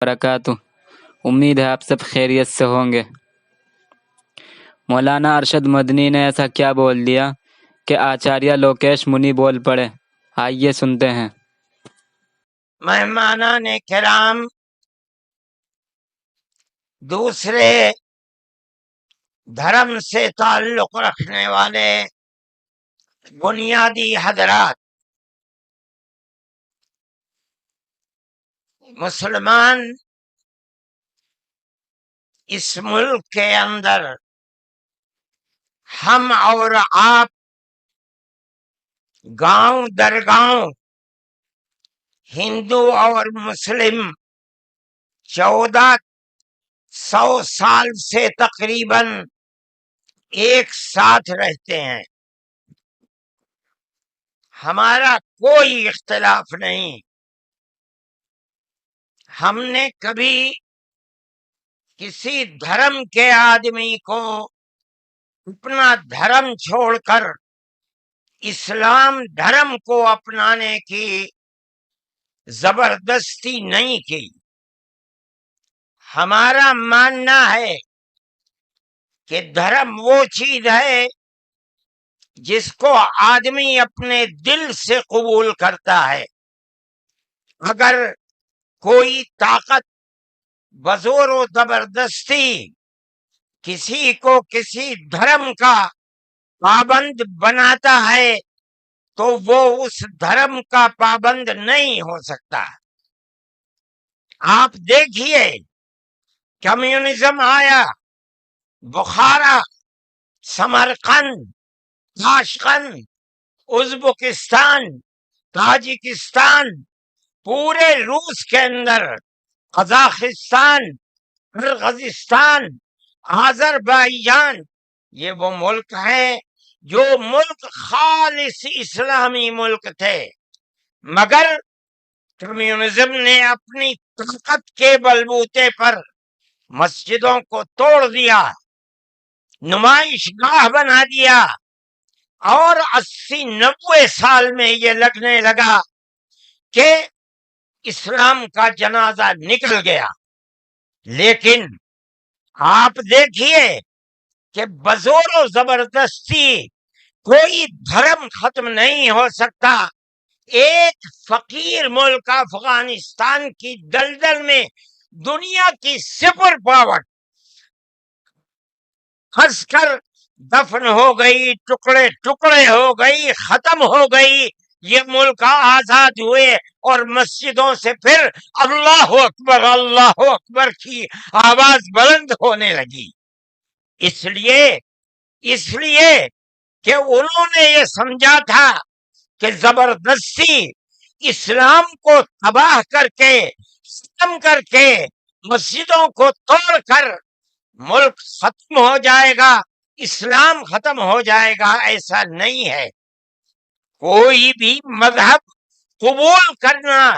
وبرکاتہ۔ امید ہے آپ سب خیریت سے ہوں گے۔ مولانا ارشد مدنی نے ایسا کیا بول دیا کہ آچاریہ لوکیش منی بول پڑے؟ آئیے سنتے ہیں۔ مہمانان کرام، دوسرے دھرم سے تعلق رکھنے والے بنیادی حضرات، مسلمان اس ملک کے اندر ہم اور آپ گاؤں در گاؤں، ہندو اور مسلم 1400 سال سے تقریباً ایک ساتھ رہتے ہیں۔ ہمارا کوئی اختلاف نہیں۔ ہم نے کبھی کسی دھرم کے آدمی کو اپنا دھرم چھوڑ کر اسلام دھرم کو اپنانے کی زبردستی نہیں کی۔ ہمارا ماننا ہے کہ دھرم وہ چیز ہے جس کو آدمی اپنے دل سے قبول کرتا ہے۔ اگر کوئی طاقت بزور و زبردستی کسی کو کسی دھرم کا پابند بناتا ہے تو وہ اس دھرم کا پابند نہیں ہو سکتا۔ آپ دیکھیے، کمیونزم آیا، بخارا، سمرقند، تاشقند، ازبکستان، تاجکستان، پورے روس کے اندر، قزاقستان، قرغیزستان، آذربائیجان، یہ وہ ملک ہیں جو ملک خالص اسلامی ملک تھے، مگر کمیونزم نے اپنی طاقت کے بلبوتے پر مسجدوں کو توڑ دیا، نمائش گاہ بنا دیا، اور 80-90 سال میں یہ لگنے لگا کہ اسلام کا جنازہ نکل گیا۔ لیکن آپ دیکھیے کہ بزور و زبردستی کوئی دھرم ختم نہیں ہو سکتا۔ ایک فقیر ملک افغانستان کی دلدل میں دنیا کی سپر پاور پھنس کر دفن ہو گئی، ٹکڑے ٹکڑے ہو گئی، ختم ہو گئی۔ یہ ملک آزاد ہوئے اور مسجدوں سے پھر اللہ اکبر کی آواز بلند ہونے لگی۔ اس لیے کہ انہوں نے یہ سمجھا تھا کہ زبردستی اسلام کو تباہ کر کے، ختم کر کے، مسجدوں کو توڑ کر ملک ختم ہو جائے گا، اسلام ختم ہو جائے گا۔ ایسا نہیں ہے۔ کوئی بھی مذہب قبول کرنا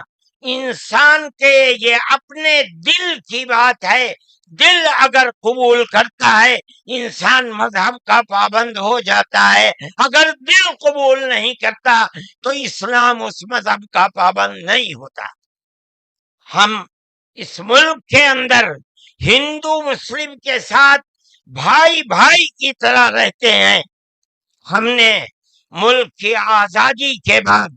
انسان کے یہ اپنے دل کی بات ہے۔ دل اگر قبول کرتا ہے انسان مذہب کا پابند ہو جاتا ہے، اگر دل قبول نہیں کرتا تو اسلام اس مذہب کا پابند نہیں ہوتا۔ ہم اس ملک کے اندر ہندو مسلم کے ساتھ بھائی بھائی کی طرح رہتے ہیں۔ ہم نے ملک کی آزادی کے بعد،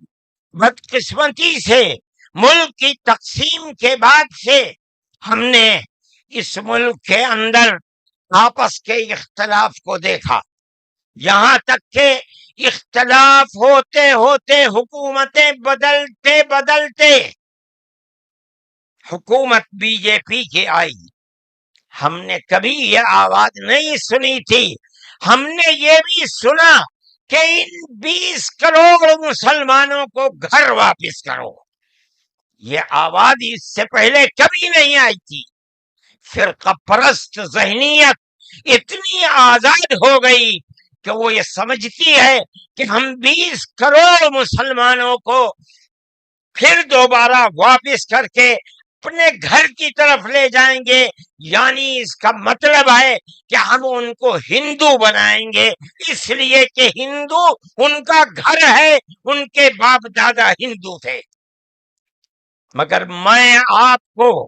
بدقسمتی سے ملک کی تقسیم کے بعد سے، ہم نے اس ملک کے اندر آپس کے اختلاف کو دیکھا، یہاں تک کہ اختلاف ہوتے ہوتے حکومتیں بدلتے حکومت بی جے پی کی آئی۔ ہم نے کبھی یہ آواز نہیں سنی تھی۔ ہم نے یہ بھی سنا کہ ان 20 کروڑ مسلمانوں کو گھر واپس کرو۔ یہ آواز اس سے پہلے کبھی نہیں آئی تھی۔ فرقہ پرست ذہنیت اتنی آزاد ہو گئی کہ وہ یہ سمجھتی ہے کہ ہم 20 کروڑ مسلمانوں کو پھر دوبارہ واپس کر کے اپنے گھر کی طرف لے جائیں گے، یعنی اس کا مطلب ہے کہ ہم ان کو ہندو بنائیں گے، اس لیے کہ ہندو ان کا گھر ہے، ان کے باپ دادا ہندو تھے۔ مگر میں آپ کو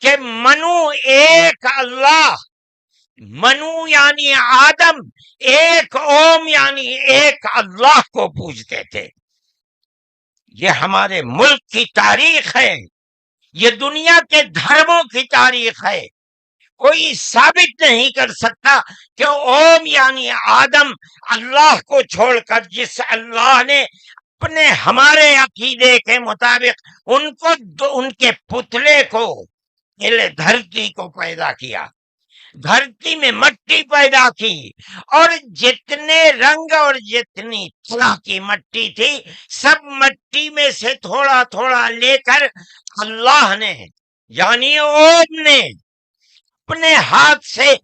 کہ منو ایک اللہ، منو یعنی آدم، ایک اوم یعنی ایک اللہ کو پوجتے تھے۔ یہ ہمارے ملک کی تاریخ ہے، یہ دنیا کے دھرموں کی تاریخ ہے۔ کوئی ثابت نہیں کر سکتا کہ اوم یعنی آدم اللہ کو چھوڑ کر جس اللہ نے اپنے ہمارے عقیدے کے مطابق ان کے پتلے کو پہلے دھرتی کو پیدا کیا، دھرتی میں مٹی پیدا کی، اور جتنے رنگ اور جتنی طرح کی مٹی تھی سب مٹی میں سے تھوڑا تھوڑا لے کر اللہ نے یعنی اوم نے اپنے ہاتھ سے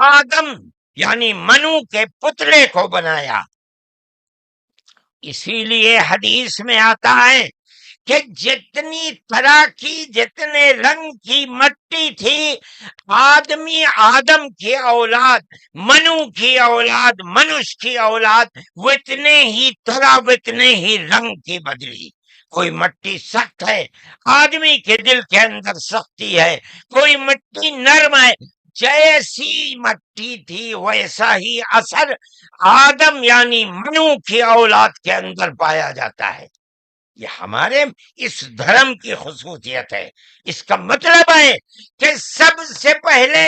آدم یعنی منو کے پتلے کو بنایا۔ اسی لیے حدیث میں آتا ہے کہ جتنی طرح کی جتنے رنگ کی مٹی تھی، آدم کی اولاد، منو کی اولاد، منش کی اولاد اتنے ہی طرح اتنے ہی رنگ کی بدلی۔ کوئی مٹی سخت ہے، آدمی کے دل کے اندر سختی ہے، کوئی مٹی نرم ہے، جیسی مٹی تھی ویسا ہی اثر آدم یعنی منو کی اولاد کے اندر پایا جاتا ہے۔ یہ ہمارے اس دھرم کی خصوصیت ہے۔ اس کا مطلب ہے کہ سب سے پہلے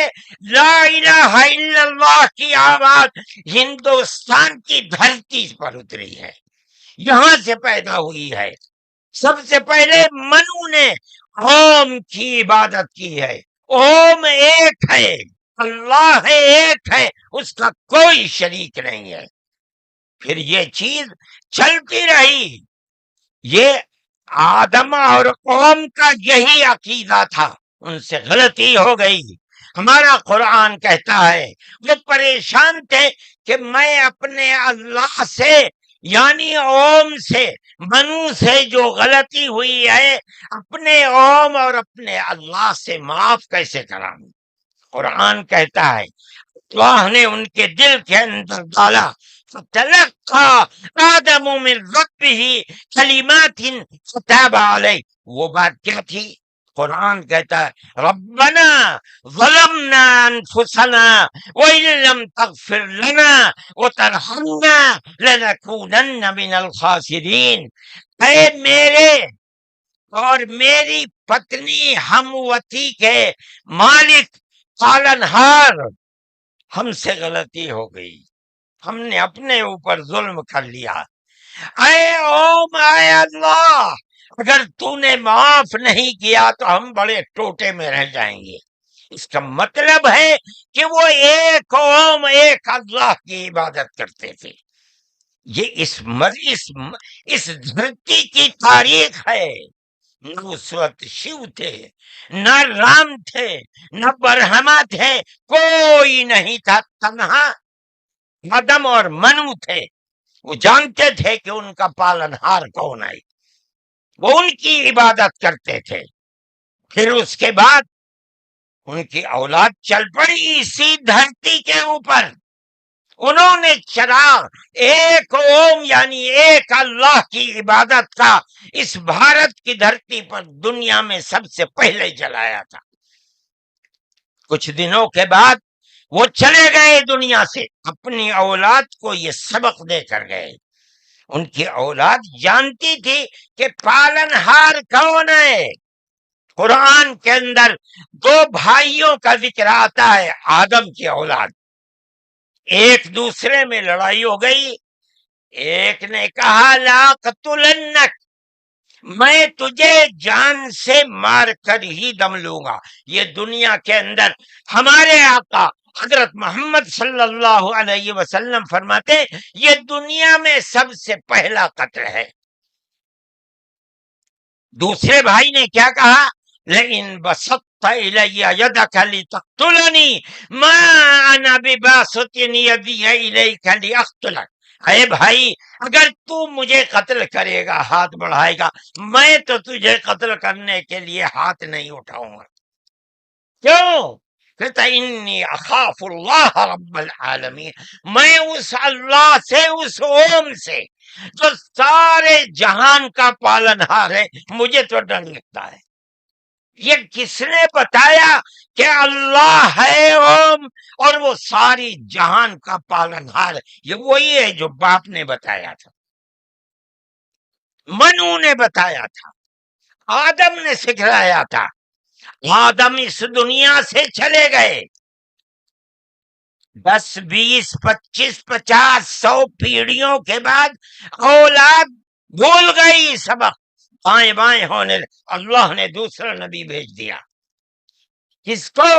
لا الہ الا اللہ کی آواز ہندوستان کی دھرتی پر اتری ہے، یہاں سے پیدا ہوئی ہے۔ سب سے پہلے منو نے اوم کی عبادت کی ہے۔ اوم ایک ہے، اللہ ایک ہے، اس کا کوئی شریک نہیں ہے۔ پھر یہ چیز چلتی رہی۔ یہ آدم اور قوم کا یہی عقیدہ تھا، ان سے غلطی ہو گئی۔ ہمارا قرآن کہتا ہے وہ پریشان تھے کہ میں اپنے اللہ سے یعنی اوم سے، منو سے جو غلطی ہوئی ہے اپنے اوم اور اپنے اللہ سے معاف کیسے کراؤں۔ قرآن کہتا ہے اللہ نے ان کے دل کے اندر ڈالا، فَتَلَقَّى آدَمُ مِن رَبِّهِ كَلِمَاتٍ فَتَابَ عَلَيْهِ۔ وہ بات کیا تھی؟ قرآن کہتا ہے ربنا ظلمنا انفسنا وَإِن لَّمْ تَغْفِرْ لَنَا وَتَرْحَمْنَا لَنَكُونَنَّ مِنَ الْخَاسِرِينَ۔ اے میرے اور میری پتنی ہموتی کے مالک پالنہار، ہم سے غلطی ہو گئی، ہم نے اپنے اوپر ظلم کر لیا۔ اے اوم، اے اللہ، اگر تو نے معاف نہیں کیا تو ہم بڑے ٹوٹے میں رہ جائیں گے۔ اس کا مطلب ہے کہ وہ ایک اوم ایک اللہ کی عبادت کرتے تھے۔ یہ اس دھرتی کی تاریخ ہے۔ نہ اس وقت شیو تھے، نہ رام تھے، نہ برہما تھے، کوئی نہیں تھا، تنہا آدم اور منو تھے۔ وہ جانتے تھے کہ ان کا پالنہار کون ہے، وہ ان کی عبادت کرتے تھے۔ پھر اس کے بعد ان کی اولاد چل پڑی اسی دھرتی کے اوپر، انہوں نے چراغ ایک اوم یعنی ایک اللہ کی عبادت کا اس بھارت کی دھرتی پر دنیا میں سب سے پہلے جلایا تھا۔ کچھ دنوں کے بعد وہ چلے گئے دنیا سے، اپنی اولاد کو یہ سبق دے کر گئے۔ ان کی اولاد جانتی تھی کہ پالنہار کون ہے۔ قرآن کے اندر دو بھائیوں کا ذکر آتا ہے، آدم کی اولاد، ایک دوسرے میں لڑائی ہو گئی۔ ایک نے کہا لا قتلنک، میں تجھے جان سے مار کر ہی دم لوں گا۔ یہ دنیا کے اندر ہمارے آقا حضرت محمد صلی اللہ علیہ وسلم فرماتے یہ دنیا میں سب سے پہلا قتل ہے۔ دوسرے بھائی نے کیا کہا؟ لئن بسطت الی یدک لتقتلنی ما انا بباسط یدی الیک لاقتلک۔ اے بھائی، اگر تو مجھے قتل کرے گا، ہاتھ بڑھائے گا، میں تو تجھے قتل کرنے کے لیے ہاتھ نہیں اٹھاؤں گا۔ کیوں؟ کہتا انی اخاف اللہ رب العالمین، میں اس اللہ سے، اس اوم سے جو سارے جہان کا پالنہار ہے، مجھے تو ڈر لگتا ہے۔ یہ کس نے بتایا کہ اللہ ہے اوم اور وہ ساری جہان کا پالنہار ہے؟ یہ وہی ہے جو باپ نے بتایا تھا، منو نے بتایا تھا، آدم نے سکھلایا تھا۔ آدم اس دنیا سے چلے گئے، 10 20 25 50 100 پیڑھیوں کے بعد اولاد بھول گئی سبق، بائیں بائیں ہونے اللہ نے دوسرا نبی بھیج دیا۔ کس کو؟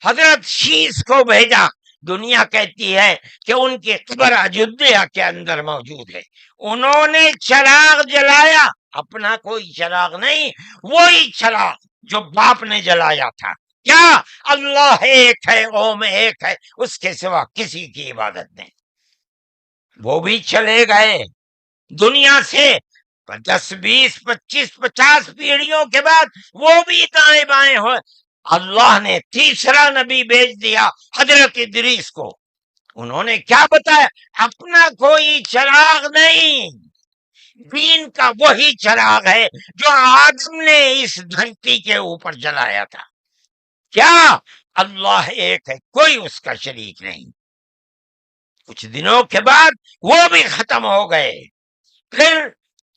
حضرت شیس کو بھیجا۔ دنیا کہتی ہے کہ ان کی قبر اجودھیا کے اندر موجود ہے۔ انہوں نے چراغ جلایا، اپنا کوئی چراغ نہیں، وہی چراغ جو باپ نے جلایا تھا۔ کیا؟ اللہ ایک ہے، اوم ایک ہے، اس کے سوا کسی کی عبادت نہیں۔ وہ بھی چلے گئے دنیا سے 10 20 25 50 پیڑھیوں کے بعد، وہ بھی دائیں بائیں ہوئے۔ اللہ نے تیسرا نبی بھیج دیا حضرت ادریس کو۔ انہوں نے کیا بتایا؟ اپنا کوئی چراغ نہیں، دین کا وہی چراغ ہے جو آدم نے اس دھرتی کے اوپر جلایا تھا۔ کیا؟ اللہ ایک ہے، کوئی اس کا شریک نہیں۔ کچھ دنوں کے بعد وہ بھی ختم ہو گئے، پھر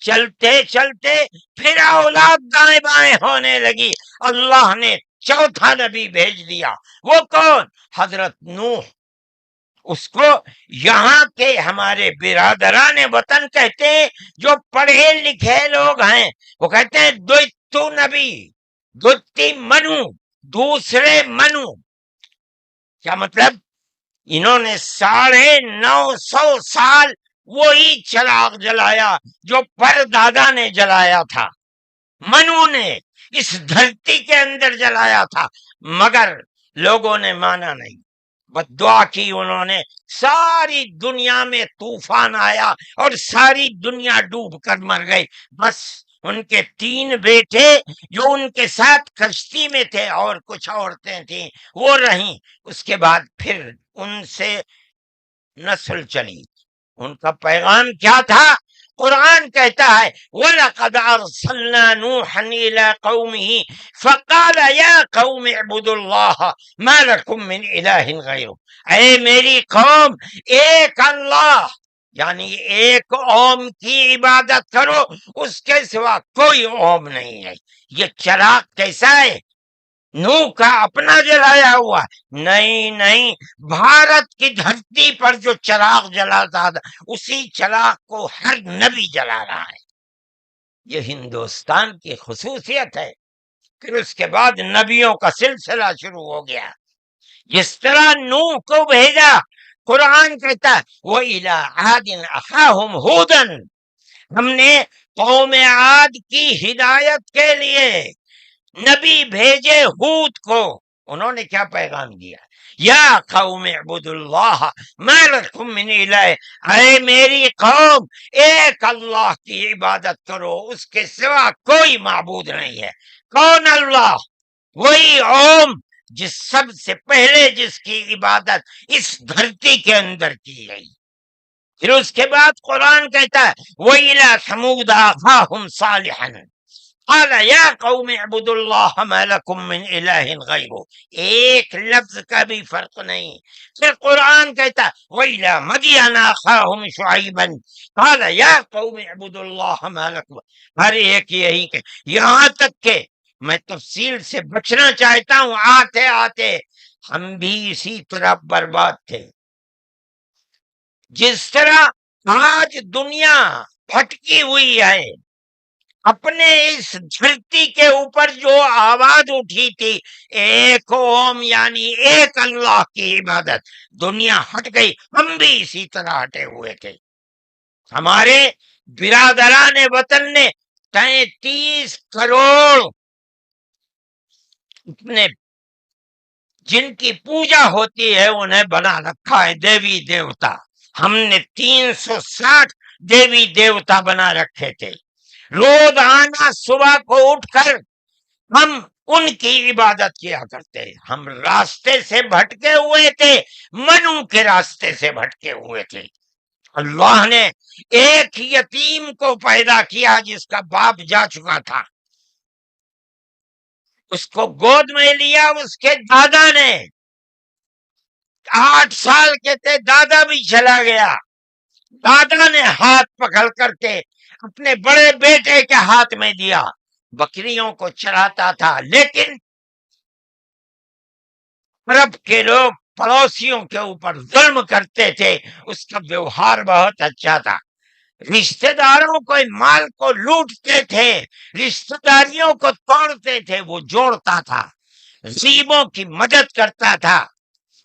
چلتے چلتے پھر اولاد دائیں بائیں ہونے لگی۔ اللہ نے چوتھا نبی بھیج دیا، وہ کون؟ حضرت نوح۔ اس کو یہاں کے ہمارے برادران وطن کہتے ہیں، جو پڑھے لکھے لوگ ہیں، وہ کہتے ہیں دوتو نبی، دوتی منو، دوسرے منو۔ کیا مطلب؟ انہوں نے 950 سال وہی چراغ جلایا جو پر دادا نے جلایا تھا، منو نے اس دھرتی کے اندر جلایا تھا، مگر لوگوں نے مانا نہیں، بس دعا کی انہوں نے۔ ساری دنیا میں طوفان آیا اور ساری دنیا ڈوب کر مر گئی، بس ان کے 3 بیٹے جو ان کے ساتھ کشتی میں تھے اور کچھ عورتیں تھیں وہ رہیں۔ اس کے بعد پھر ان سے نسل چلی۔ ان کا پیغام کیا تھا؟ قرآن کہتا ہے وَلَقَدْ أَرْسَلْنَا نُوحًا إِلَىٰ قَوْمِهِ فَقَالَ يَا قَوْمِ اعْبُدُوا اللَّهَ مَا لَكُم مِّنْ إِلَٰهٍ غَيْرُهُ۔ اے میری قوم، ایک اللہ یعنی ایک اوم کی عبادت کرو، اس کے سوا کوئی اوم نہیں ہے۔ یہ چراغ کیسا ہے؟ نوح کا اپنا جلایا ہوا؟ نہیں، بھارت کی دھرتی پر جو چراغ جلاتا تھا اسی چراغ کو ہر نبی جلا رہا ہے۔ یہ ہندوستان کی خصوصیت ہے۔ پھر اس کے بعد نبیوں کا سلسلہ شروع ہو گیا۔ جس طرح نوح کو بھیجا، قرآن کہتا ہے وَإِلَىٰ عَادٍ أَخَاهُمْ هُودًا، ہم نے قوم عاد کی ہدایت کے لیے نبی بھیجے ہود کو۔ انہوں نے کیا پیغام دیا؟ یا قوم اعبدوا اللہ ما لکم من الہ، اے میری قوم ایک اللہ کی عبادت کرو، اس کے سوا کوئی معبود نہیں ہے۔ کون اللہ؟ وہی اوم جس سب سے پہلے جس کی عبادت اس دھرتی کے اندر کی گئی۔ پھر اس کے بعد قرآن کہتا ہے وَإِلَىٰ ثَمُودَ أَخَاهُمْ صَالِحًا قال یا قوم اعبدوا اللہ ما لکم من الہ غیرہ، ایک لفظ کا بھی فرق نہیں۔ پھر قرآن کہتا وَإِلَىٰ مَدْيَنَ أَخَاهُمْ شُعَيْبًا قال یا قوم اعبدوا اللہ ما لکم، ہر ایک یہی کہ یہاں تک کہ میں تفصیل سے بچنا چاہتا ہوں، آتے آتے ہم بھی اسی طرح برباد تھے۔ جس طرح آج دنیا بھٹکی ہوئی ہے، اپنے اس دھرتی کے اوپر جو آواز اٹھی تھی ایک اوم یعنی ایک اللہ کی عبادت، دنیا ہٹ گئی، ہم بھی اسی طرح ہٹے ہوئے تھے۔ ہمارے برادران وطن نے 33 کروڑ اپنے جن کی پوجا ہوتی ہے انہیں بنا رکھا ہے دیوی دیوتا۔ ہم نے 360 دیوی دیوتا بنا رکھے تھے۔ روزانہ صبح کو اٹھ کر ہم ان کی عبادت کیا کرتے۔ ہم راستے سے بھٹکے ہوئے تھے، منو کے راستے سے بھٹکے ہوئے تھے۔ اللہ نے ایک یتیم کو پیدا کیا جس کا باپ جا چکا تھا، اس کو گود میں لیا اس کے دادا نے، 8 سال کے تھے، دادا بھی چلا گیا، دادا نے ہاتھ پکڑ کر کے اپنے بڑے بیٹے کے ہاتھ میں دیا، بکریوں کو چراتا تھا، لیکن عرب کے لوگ پڑوسیوں کے اوپر ظلم کرتے تھے، اس کا ویوہار بہت اچھا تھا، رشتہ داروں کو مال کو لوٹتے تھے، رشتہ داریوں کو توڑتے تھے، وہ جوڑتا تھا، غریبوں کی مدد کرتا تھا،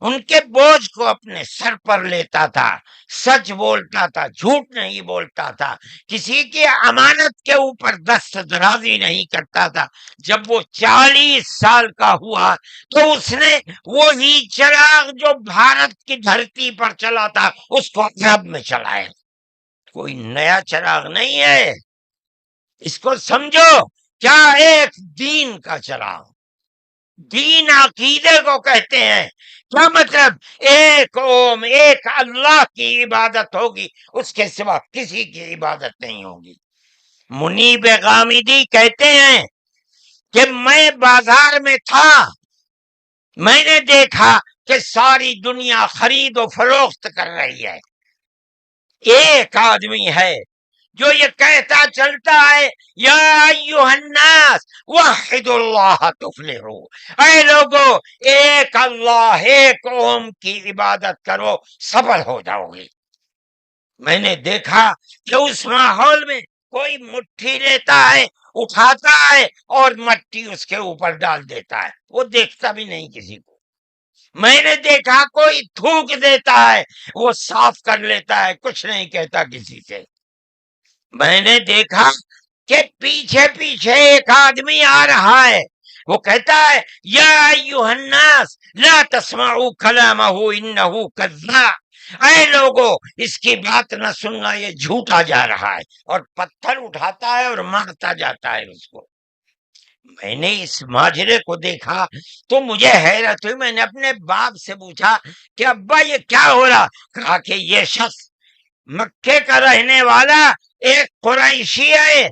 ان کے بوجھ کو اپنے سر پر لیتا تھا، سچ بولتا تھا، جھوٹ نہیں بولتا تھا، کسی کی امانت کے اوپر دست درازی نہیں کرتا تھا۔ جب وہ 40 سال کا ہوا تو اس نے وہی چراغ جو بھارت کی دھرتی پر چلا تھا اس کو عرب میں چلایا، کوئی نیا چراغ نہیں ہے، اس کو سمجھو، کیا ایک دین کا چراغ، دین عقیدے کو کہتے ہیں، کیا مطلب؟ ایک اوم، ایک اللہ کی عبادت ہوگی، اس کے سوا کسی کی عبادت نہیں ہوگی۔ منیب غامدی کہتے ہیں کہ میں بازار میں تھا، میں نے دیکھا کہ ساری دنیا خرید و فروخت کر رہی ہے، ایک آدمی ہے جو یہ کہتا چلتا ہے یا ایھا الناس وحد اللہ تفلحو، اے لوگو ایک اللہ، ایک اوم کی عبادت کرو، سفل ہو جاؤ گے۔ میں نے دیکھا کہ اس ماحول میں کوئی مٹھی لیتا ہے، اٹھاتا ہے اور مٹی اس کے اوپر ڈال دیتا ہے، وہ دیکھتا بھی نہیں کسی کو۔ میں نے دیکھا کوئی تھوک دیتا ہے، وہ صاف کر لیتا ہے، کچھ نہیں کہتا کسی سے۔ میں نے دیکھا کہ پیچھے پیچھے ایک آدمی آ رہا ہے، وہ کہتا ہے یا ایھا الناس لا تسمعوا کلامہ انہ کذاب، اے لوگو اس کی بات نہ سننا، یہ جھوٹا جا رہا ہے، اور پتھر اٹھاتا ہے اور مارتا جاتا ہے اس کو۔ میں نے اس ماجرے کو دیکھا تو مجھے حیرت ہوئی، میں نے اپنے باپ سے پوچھا کہ ابا یہ کیا ہو رہا؟ کہا کہ یہ شخص مکے کا رہنے والا ایک قریشی ہے،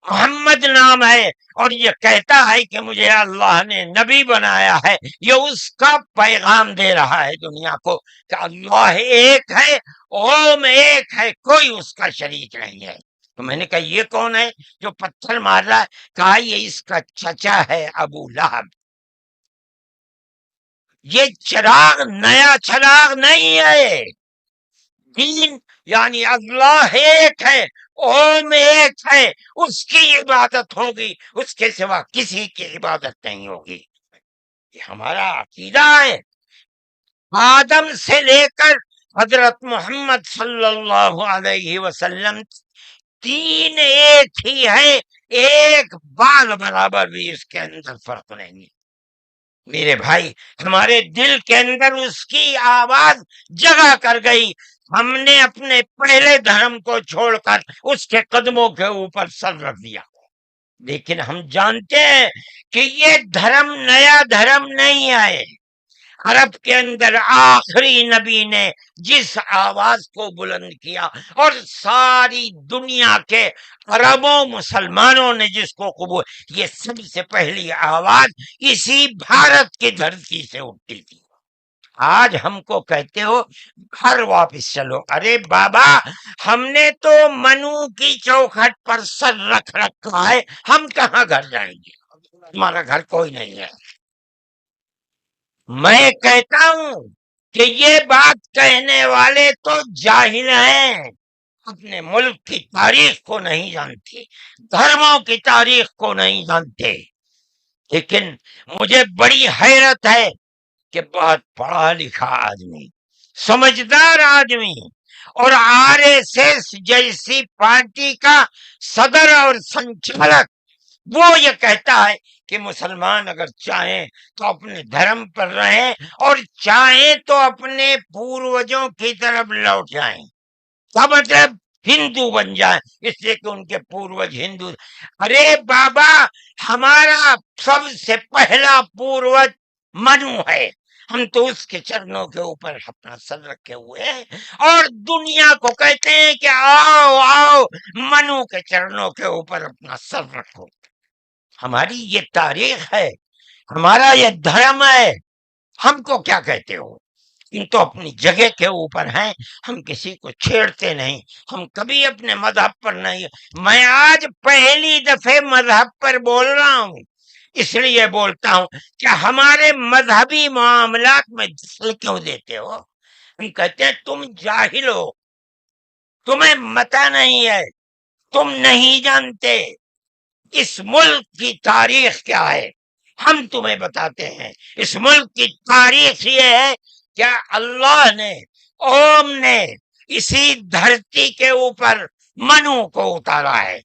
محمد نام ہے، اور یہ کہتا ہے کہ مجھے اللہ نے نبی بنایا ہے، یہ اس کا پیغام دے رہا ہے دنیا کو کہ اللہ ایک ہے، اوم ایک ہے، کوئی اس کا شریک نہیں ہے۔ تو میں نے کہا یہ کون ہے جو پتھر مار رہا ہے؟ کہا یہ اس کا چچا ہے ابو لہب۔ یہ چراغ نیا چراغ نہیں ہے، دین یعنی اللہ ایک ہے، اوم ایک ہے، اس کی عبادت ہوگی، اس کے سوا کسی کی عبادت نہیں ہوگی۔ یہ ہمارا عقیدہ ہے، آدم سے لے کر حضرت محمد صلی اللہ علیہ وسلم تین ایک ہی ہے، ایک بال برابر بھی اس کے اندر فرق نہیں ہے۔ میرے بھائی ہمارے دل کے اندر اس کی آواز جگہ کر گئی، ہم نے اپنے پہلے دھرم کو چھوڑ کر اس کے قدموں کے اوپر سر رکھ دیا، لیکن ہم جانتے ہیں کہ یہ دھرم نیا دھرم نہیں ہے۔ عرب کے اندر آخری نبی نے جس آواز کو بلند کیا اور ساری دنیا کے عربوں مسلمانوں نے جس کو قبول، یہ سب سے پہلی آواز اسی بھارت کی دھرتی سے اٹھتی تھی۔ آج ہم کو کہتے ہو گھر واپس چلو، ارے بابا ہم نے تو منو کی چوکھٹ پر سر رکھ رکھا ہے، ہم کہاں گھر جائیں گے؟ ہمارا گھر کوئی نہیں ہے۔ میں کہتا ہوں کہ یہ بات کہنے والے تو جاہل ہیں، اپنے ملک کی تاریخ کو نہیں جانتے، دھرموں کی تاریخ کو نہیں جانتے۔ لیکن مجھے بڑی حیرت ہے کہ بہت پڑھا لکھا آدمی، سمجھدار آدمی، اور RSS جیسی پارٹی کا صدر اور سنچالک، وہ یہ کہتا ہے کہ مسلمان اگر چاہیں تو اپنے دھرم پر رہیں اور چاہیں تو اپنے پوروجوں کی طرف لوٹ جائیں، کیا مطلب؟ ہندو بن جائیں، اس لیے کہ ان کے پوروج ہندو۔ ارے بابا ہمارا سب سے پہلا پوروج منو ہے، ہم تو اس کے چرنوں کے اوپر اپنا سر رکھے ہوئے ہیں، اور دنیا کو کہتے ہیں کہ آؤ آؤ منو کے چرنوں کے اوپر اپنا سر رکھو۔ ہماری یہ تاریخ ہے، ہمارا یہ دھرم ہے، ہم کو کیا کہتے ہو؟ ان تو اپنی جگہ کے اوپر ہیں، ہم کسی کو چھیڑتے نہیں، ہم کبھی اپنے مذہب پر نہیں۔ میں آج پہلی دفعہ مذہب پر بول رہا ہوں، اس لیے بولتا ہوں کہ ہمارے مذہبی معاملات میں دخل کیوں دیتے ہو؟ ہم کہتے ہیں تم جاہل ہو، تمہیں متا نہیں ہے، تم نہیں جانتے اس ملک کی تاریخ کیا ہے، ہم تمہیں بتاتے ہیں۔ اس ملک کی تاریخ یہ ہے کہ اللہ نے، اوم نے اسی دھرتی کے اوپر منو کو اتارا ہے،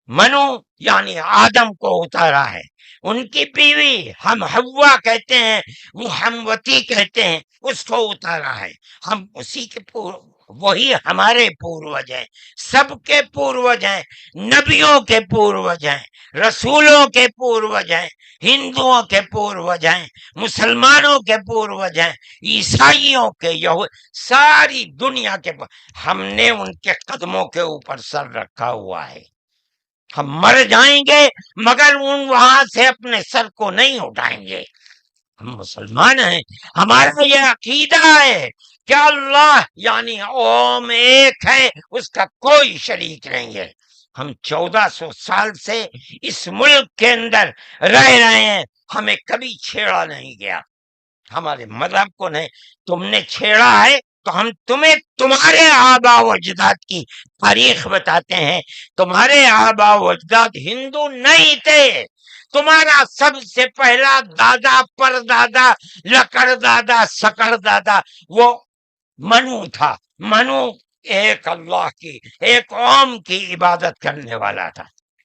منو یعنی آدم کو اتارا ہے، ان کی بیوی ہم حوا کہتے ہیں، وہ ہموتی کہتے ہیں، اس کو اتارا ہے۔ ہم اسی کے وہی ہمارے پوروج ہیں، سب کے پوروج ہیں، نبیوں کے پوروج ہیں، رسولوں کے پوروج ہیں، ہندوؤں کے پوروج ہیں، مسلمانوں کے پوروج ہیں، عیسائیوں کے، ساری دنیا کے ہم نے ان کے قدموں کے اوپر سر رکھا ہوا ہے۔ ہم مر جائیں گے مگر وہاں سے اپنے سر کو نہیں اٹھائیں گے۔ ہم مسلمان ہیں، ہمارا یہ عقیدہ ہے کہ اللہ یعنی اوم ایک ہے، اس کا کوئی شریک نہیں ہے۔ ہم 1400 سال سے اس ملک کے اندر رہ رہے ہیں، ہمیں کبھی چھیڑا نہیں گیا، ہمارے مذہب کو نہیں۔ تم نے چھیڑا ہے تو ہم تمہیں تمہارے آبا و اجداد کی تاریخ بتاتے ہیں۔ تمہارے آبا و اجداد ہندو نہیں تھے، تمہارا سب سے پہلا دادا پر دادا لکڑ دادا سکڑ دادا وہ منو تھا۔ منو ایک اللہ کی، ایک اوم کی عبادت کرنے والا تھا۔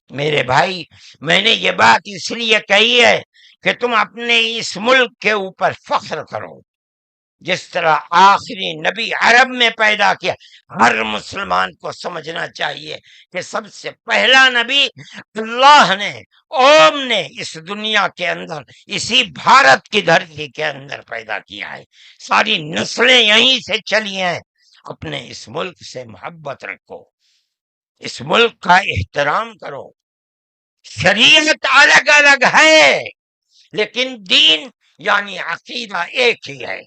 میرے بھائی، میں نے یہ بات اس لیے کہی ہے کہ تم اپنے اس ملک کے اوپر فخر کرو، جس طرح آخری نبی عرب میں پیدا کیا۔ ہر مسلمان کو سمجھنا چاہیے کہ سب سے پہلا نبی اللہ نے، اوم نے اس دنیا کے اندر، اسی بھارت کی دھرتی کے اندر پیدا کیا ہے۔ ساری نسلیں یہیں سے چلی ہیں۔ اپنے اس ملک سے محبت رکھو، اس ملک کا احترام کرو۔ شریعت الگ الگ ہے لیکن دین یعنی عقیدہ ایک ہی ہے،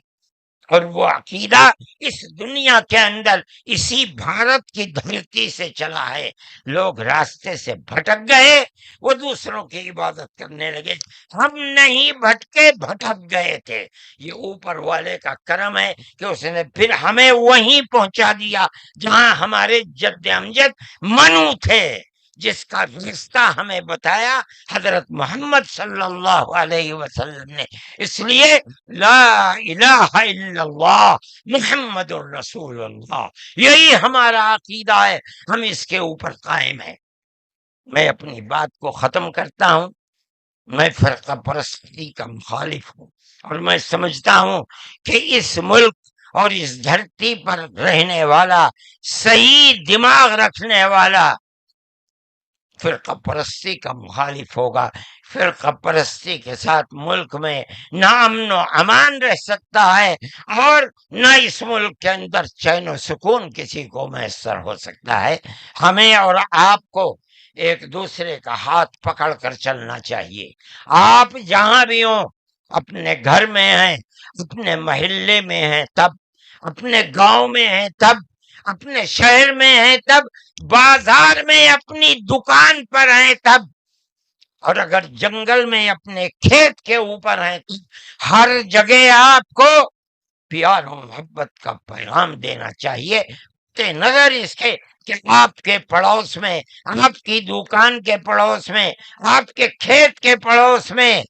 اور وہ عقیدہ اس دنیا کے اندر اسی بھارت کی دھرتی سے چلا ہے۔ لوگ راستے سے بھٹک گئے، وہ دوسروں کی عبادت کرنے لگے، ہم نہیں بھٹکے، بھٹک گئے تھے۔ یہ اوپر والے کا کرم ہے کہ اس نے پھر ہمیں وہیں پہنچا دیا جہاں ہمارے جد امجد منو تھے، جس کا رستہ ہمیں بتایا حضرت محمد صلی اللہ علیہ وسلم نے۔ اس لیے لا الہ الا اللہ محمد الرسول اللہ، یہی ہمارا عقیدہ ہے، ہم اس کے اوپر قائم ہیں۔ میں اپنی بات کو ختم کرتا ہوں۔ میں فرقہ پرستی کا مخالف ہوں، اور میں سمجھتا ہوں کہ اس ملک اور اس دھرتی پر رہنے والا، صحیح دماغ رکھنے والا فرقہ پرستی کا مخالف ہوگا۔ فرقہ پرستی کے ساتھ ملک میں نہ امن و امان رہ سکتا ہے، اور نہ اس ملک کے اندر چین و سکون کسی کو میسر ہو سکتا ہے۔ ہمیں اور آپ کو ایک دوسرے کا ہاتھ پکڑ کر چلنا چاہیے۔ آپ جہاں بھی ہوں، اپنے گھر میں ہیں، اپنے محلے میں ہیں تب، اپنے گاؤں میں ہیں تب، اپنے شہر میں ہیں تب، بازار میں اپنی دکان پر ہیں تب، اور اگر جنگل میں اپنے کھیت کے اوپر ہیں تو ہر جگہ آپ کو پیار و محبت کا پیغام دینا چاہیے، نظر اس کے کہ آپ کے پڑوس میں، آپ کی دکان کے پڑوس میں، آپ کے کھیت کے پڑوس میں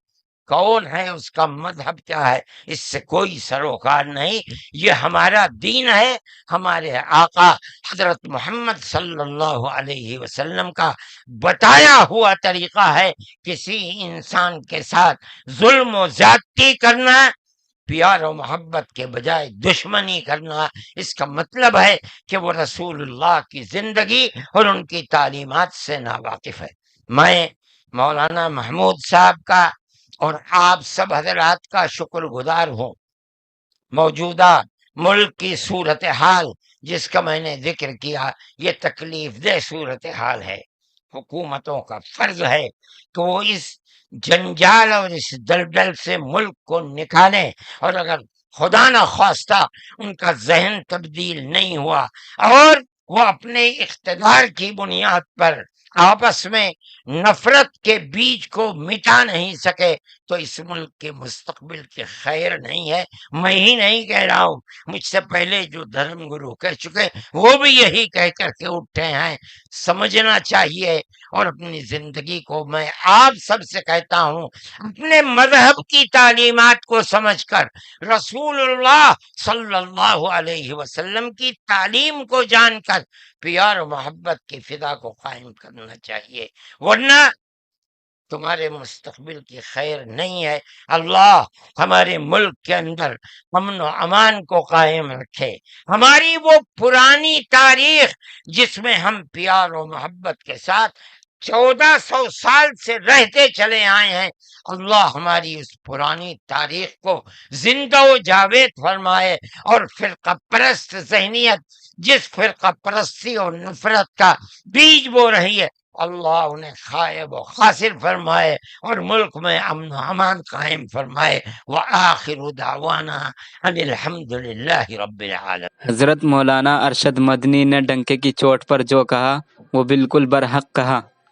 کون ہے، اس کا مذہب کیا ہے، اس سے کوئی سروکار نہیں۔ یہ ہمارا دین ہے، ہمارے آقا حضرت محمد صلی اللہ علیہ وسلم کا بتایا ہوا طریقہ ہے۔ کسی انسان کے ساتھ ظلم و زیادتی کرنا، پیار و محبت کے بجائے دشمنی کرنا، اس کا مطلب ہے کہ وہ رسول اللہ کی زندگی اور ان کی تعلیمات سے ناواقف ہے۔ میں مولانا محمود صاحب کا اور آپ سب حضرات کا شکر گزار ہوں۔ موجودہ ملک کی صورتحال جس کا میں نے ذکر کیا، یہ تکلیف دہ صورتحال ہے۔ حکومتوں کا فرض ہے کہ وہ اس جنجال اور اس دلدل سے ملک کو نکالیں، اور اگر خدا نہ خواستہ ان کا ذہن تبدیل نہیں ہوا اور وہ اپنے اقتدار کی بنیاد پر آپس میں نفرت کے بیج کو مٹا نہیں سکے تو اس ملک کے مستقبل کے خیر نہیں ہے۔ میں ہی نہیں کہہ رہا ہوں، مجھ سے پہلے جو دھرم گرو کہہ چکے وہ بھی یہی کہہ کر کے اٹھے ہیں۔ سمجھنا چاہیے، اور اپنی زندگی کو میں آپ سب سے کہتا ہوں، اپنے مذہب کی تعلیمات کو سمجھ کر، رسول اللہ صلی اللہ علیہ وسلم کی تعلیم کو جان کر پیار و محبت کی فضا کو قائم کرنا چاہیے، ورنہ تمہارے مستقبل کی خیر نہیں ہے۔ اللہ ہمارے ملک کے اندر امن و امان کو قائم رکھے، ہماری وہ پرانی تاریخ جس میں ہم پیار و محبت کے ساتھ 1400 سال سے رہتے چلے آئے ہیں، اللہ ہماری اس پرانی تاریخ کو زندہ و جاوید فرمائے، اور فرقہ پرست ذہنیت جس فرقہ پرستی اور نفرت کا بیج بو رہی ہے، اللہ انہیں خائب و خاسر فرمائے، اور ملک میں امن و امان قائم فرمائے۔ وآخر دعوانا ان الحمد للہ رب العالمین۔ حضرت مولانا ارشد مدنی نے ڈنکے کی چوٹ پر جو کہا وہ بالکل برحق کہا۔